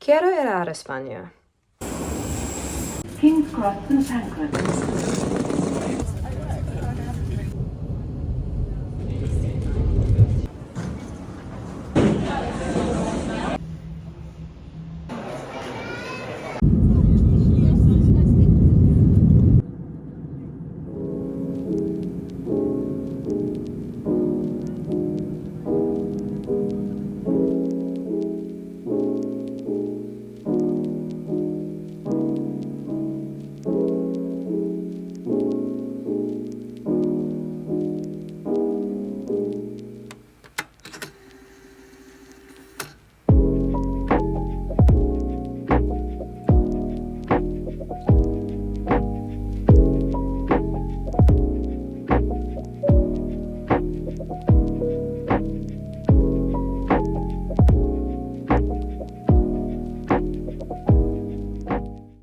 Quiero ir a España. King's Cross and Pancras.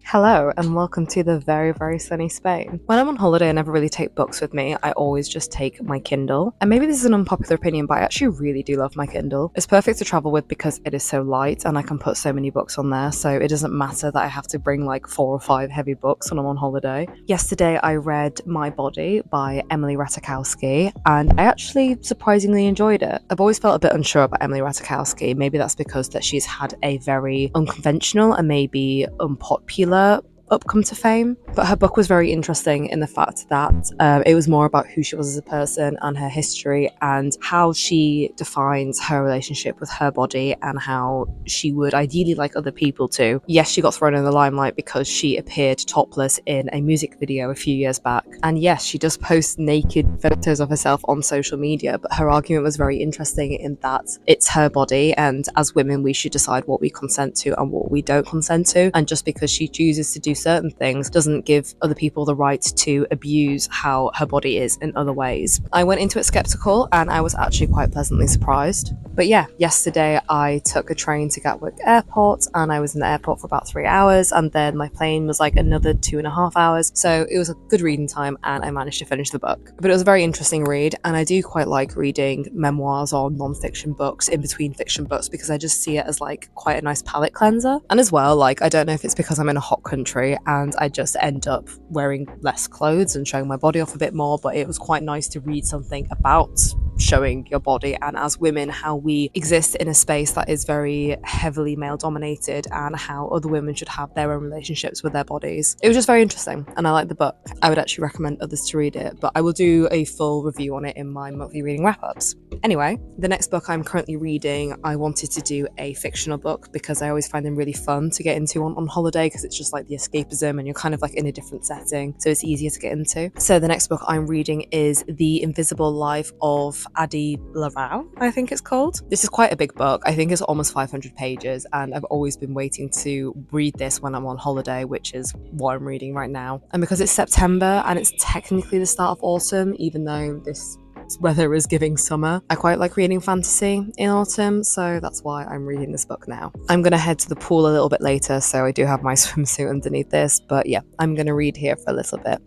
Hello and welcome to the very, very sunny Spain. When I'm on holiday, I never really take books with me. I always just take my Kindle. And maybe this is an unpopular opinion, but I actually really do love my Kindle. It's perfect to travel with because it is so light and I can put so many books on there. So it doesn't matter that I have to bring like 4 or 5 heavy books when I'm on holiday. Yesterday, I read My Body by Emily Ratajkowski and I actually surprisingly enjoyed it. I've always felt a bit unsure about Emily Ratajkowski. Maybe that's because that she's had a very unconventional and maybe unpopular upcome to fame, but her book was very interesting in the fact that it was more about who she was as a person and her history and how she defines her relationship with her body and how she would ideally like other people to. Yes, she got thrown in the limelight because she appeared topless in a music video a few years back, and yes, she does post naked photos of herself on social media, but her argument was very interesting in that it's her body and as women we should decide what we consent to and what we don't consent to, and just because she chooses to do certain things doesn't give other people the right to abuse how her body is in other ways. I went into it skeptical and I was actually quite pleasantly surprised. But yeah, yesterday I took a train to Gatwick Airport and I was in the airport for about 3 hours and then my plane was like another 2.5 hours. So it was a good reading time and I managed to finish the book. But it was a very interesting read and I do quite like reading memoirs or non-fiction books in between fiction books because I just see it as like quite a nice palate cleanser. And as well, like I don't know if it's because I'm in a hot country and I just end up wearing less clothes and showing my body off a bit more, but it was quite nice to read something about showing your body and as women how we exist in a space that is very heavily male dominated and how other women should have their own relationships with their bodies. It was just very interesting and I liked the book. I would actually recommend others to read it, but I will do a full review on it in my monthly reading wrap-ups. Anyway, the next book I'm currently reading, I wanted to do a fictional book because I always find them really fun to get into on holiday because it's just like the escapism and you're kind of like in a different setting, so it's easier to get into. So the next book I'm reading is The Invisible Life of Addie, larue, I think it's called. This is quite a big book. I think it's almost 500 pages and I've always been waiting to read this when I'm on holiday, which is what I'm reading right now. And because it's September and it's technically the start of autumn, even though this weather is giving summer, I quite like reading fantasy in autumn, so that's why I'm reading this book now. I'm gonna head to the pool a little bit later, so I do have my swimsuit underneath this, but yeah, I'm gonna read here for a little bit.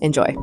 Enjoy.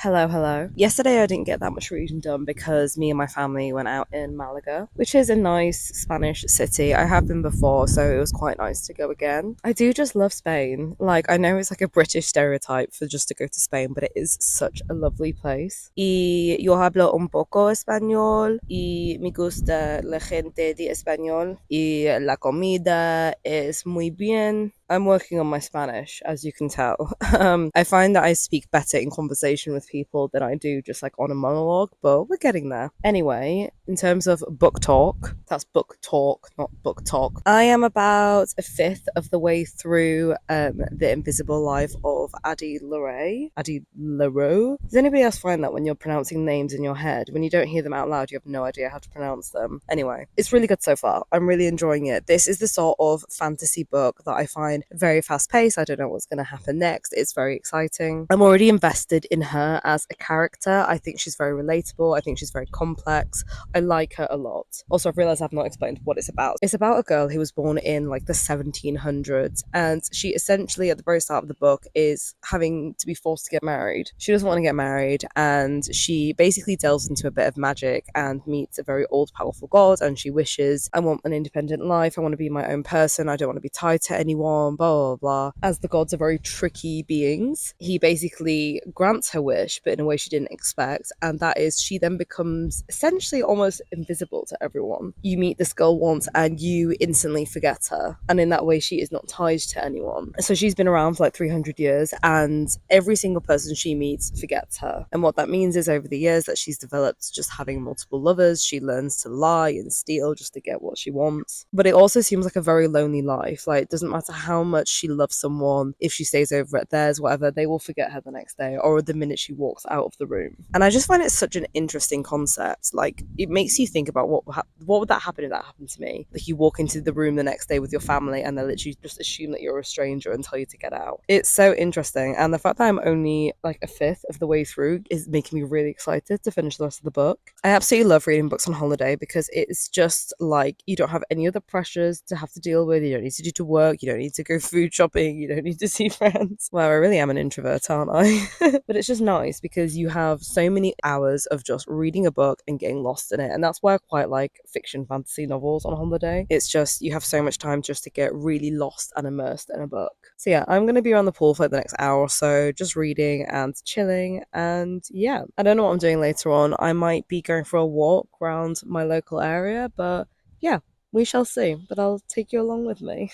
Hello, hello. Yesterday I didn't get that much reading done because me and my family went out in Malaga, which is a nice Spanish city. I have been before, so it was quite nice to go again. I do just love Spain. Like, I know it's like a British stereotype for just to go to Spain, but it is such a lovely place. Y yo hablo un poco español y me gusta la gente de español y la comida es muy bien. I'm working on my Spanish, as you can tell. I find that I speak better in conversation with people than I do just like on a monologue, but we're getting there. Anyway, in terms of book talk, that's book talk, not book talk. I am about a fifth of the way through The Invisible Life of Addie LaRue. Addie LaRue? Does anybody else find that when you're pronouncing names in your head, when you don't hear them out loud, you have no idea how to pronounce them? Anyway, it's really good so far. I'm really enjoying it. This is the sort of fantasy book that I find very fast paced. I don't know what's going to happen next. It's very exciting. I'm already invested in her as a character. I think she's very relatable. I think she's very complex. I like her a lot. Also, I've realized I've not explained what it's about. It's about a girl who was born in like the 1700s, and she essentially, at the very start of the book, is having to be forced to get married. She doesn't want to get married, and she basically delves into a bit of magic and meets a very old, powerful god, and she wishes, I want an independent life. I want to be my own person. I don't want to be tied to anyone, blah, blah, blah. As the gods are very tricky beings, he basically grants her wish, but in a way she didn't expect, and that is she then becomes essentially almost invisible to everyone. You meet this girl once and you instantly forget her, and in that way she is not tied to anyone. So she's been around for like 300 years, and every single person she meets forgets her. And what that means is over the years that she's developed just having multiple lovers, she learns to lie and steal just to get what she wants. But it also seems like a very lonely life. Like, it doesn't matter how much she loves someone, if she stays over at theirs, whatever, they will forget her the next day or the minute she walks out of the room. And I just find it such an interesting concept. Like, it makes you think about what would that happen if that happened to me. Like, you walk into the room the next day with your family and they literally just assume that you're a stranger and tell you to get out. It's so interesting, and the fact that I'm only like a fifth of the way through is making me really excited to finish the rest of the book. I absolutely love reading books on holiday because it's just like you don't have any other pressures to have to deal with. You don't need to do to work, you don't need to go food shopping, you don't need to see friends. Well, I really am an introvert, aren't I? But it's just nice because you have so many hours of just reading a book and getting lost in it, and that's why I quite like fiction fantasy novels on holiday. It's just you have so much time just to get really lost and immersed in a book. So yeah, I'm going to be around the pool for like the next hour or so, just reading and chilling, and yeah, I don't know what I'm doing later on. I might be going for a walk around my local area, but yeah, we shall see. But I'll take you along with me.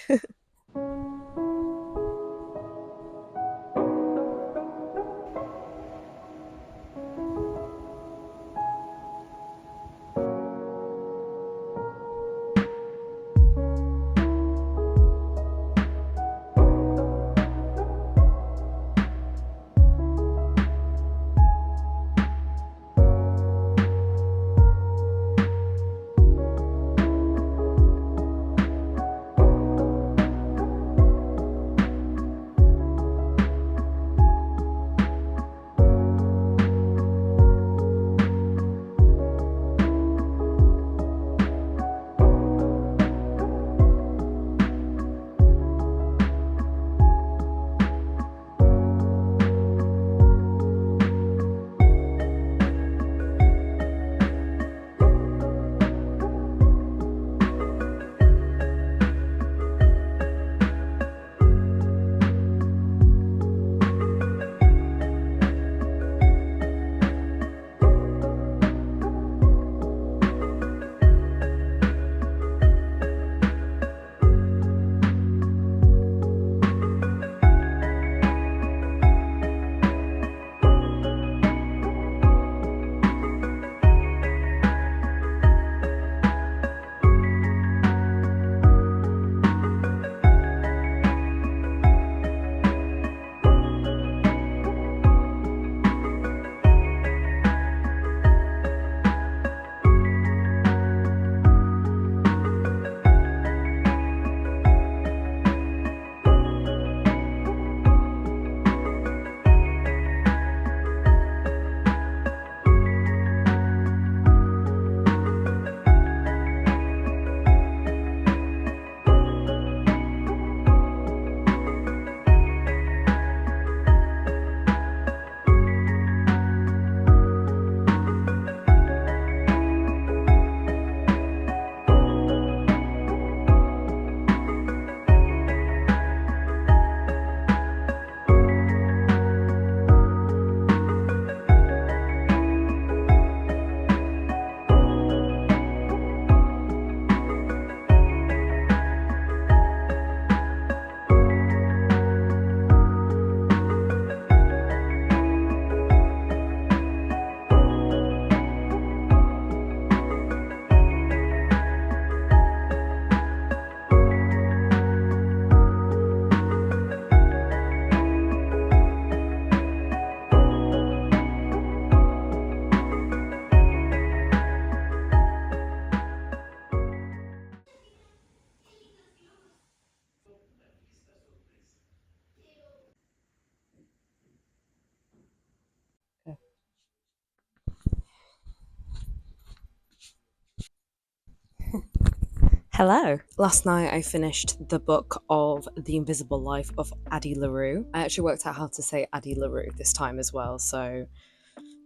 Hello. Last night I finished the book of The Invisible Life of Addie LaRue. I actually worked out how to say Addie LaRue this time as well, so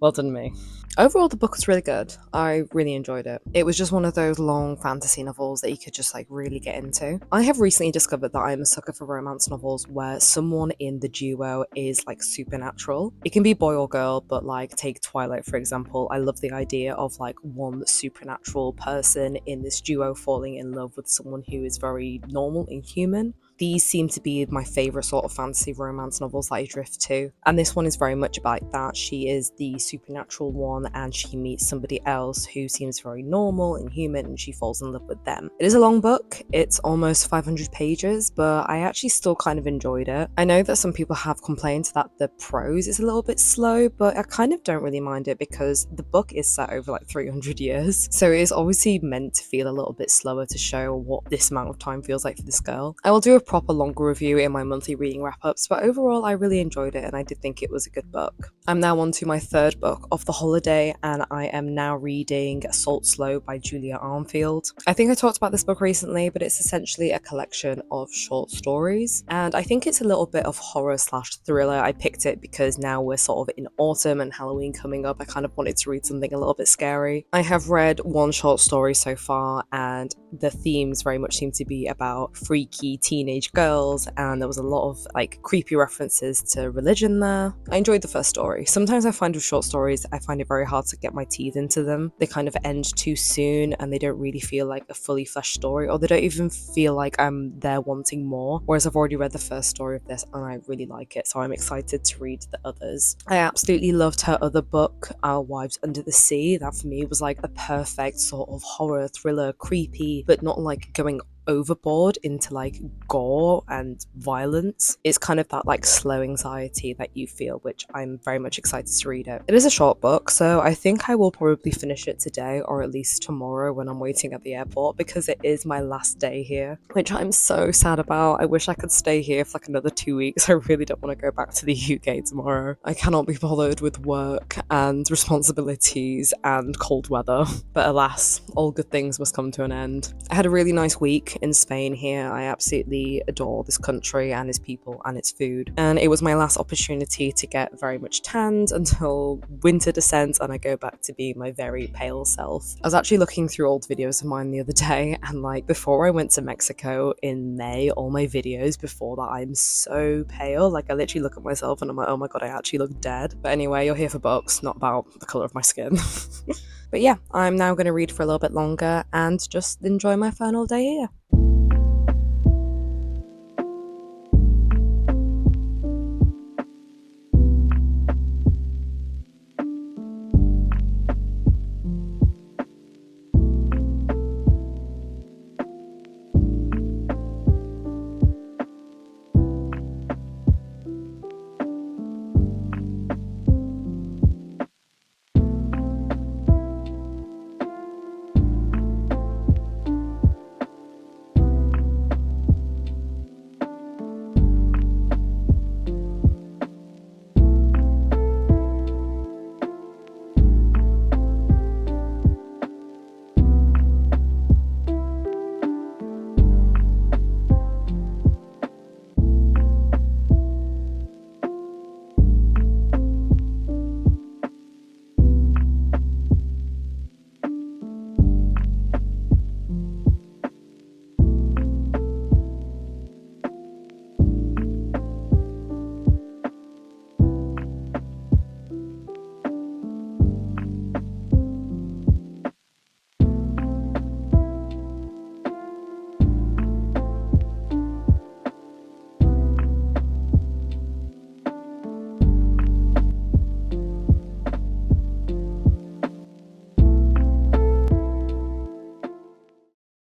well done me. Overall, the book was really good. I really enjoyed it. It was just one of those long fantasy novels that you could just really get into. I have recently discovered that I'm a sucker for romance novels where someone in the duo is supernatural. It can be boy or girl, but take Twilight for example. I love the idea of one supernatural person in this duo falling in love with someone who is very normal and human. These seem to be my favourite sort of fantasy romance novels that I drift to. And this one is very much about that. She is the supernatural one and she meets somebody else who seems very normal and human and she falls in love with them. It is a long book. It's almost 500 pages, but I actually still kind of enjoyed it. I know that some people have complained that the prose is a little bit slow, but I kind of don't really mind it because the book is set over 300 years. So it is obviously meant to feel a little bit slower to show what this amount of time feels like for this girl. I will do a proper longer review in my monthly reading wrap-ups, but overall I really enjoyed it and I did think it was a good book. I'm now on to my third book of the holiday and I am now reading Salt Slow by Julia Armfield. I think I talked about this book recently, but it's essentially a collection of short stories and I think it's a little bit of horror/thriller. I picked it because now we're sort of in autumn and Halloween coming up. I kind of wanted to read something a little bit scary. I have read one short story so far and the themes very much seem to be about freaky teenage girls and there was a lot of creepy references to religion there. I enjoyed the first story. Sometimes I find with short stories, I find it very hard to get my teeth into them. They kind of end too soon and they don't really feel like a fully fleshed story, or they don't even feel like I'm there wanting more. Whereas I've already read the first story of this and I really like it, so I'm excited to read the others. I absolutely loved her other book, Our Wives Under the Sea. That for me was the perfect sort of horror, thriller, creepy, but not going overboard into gore and violence. It's kind of that slow anxiety that you feel, which I'm very much excited to read it. It is a short book, so I think I will probably finish it today or at least tomorrow when I'm waiting at the airport because it is my last day here, which I'm so sad about. I wish I could stay here for another 2 weeks. I really don't want to go back to the UK tomorrow. I cannot be bothered with work and responsibilities and cold weather, but alas, all good things must come to an end. I had a really nice week in Spain here. I absolutely adore this country and its people and its food. And it was my last opportunity to get very much tanned until winter descends and I go back to being my very pale self. I was actually looking through old videos of mine the other day and before I went to Mexico in May, all my videos before that, I'm so pale. I literally look at myself and I'm like, oh my god, I actually look dead. But anyway, you're here for books, not about the colour of my skin. But yeah, I'm now going to read for a little bit longer and just enjoy my final day here.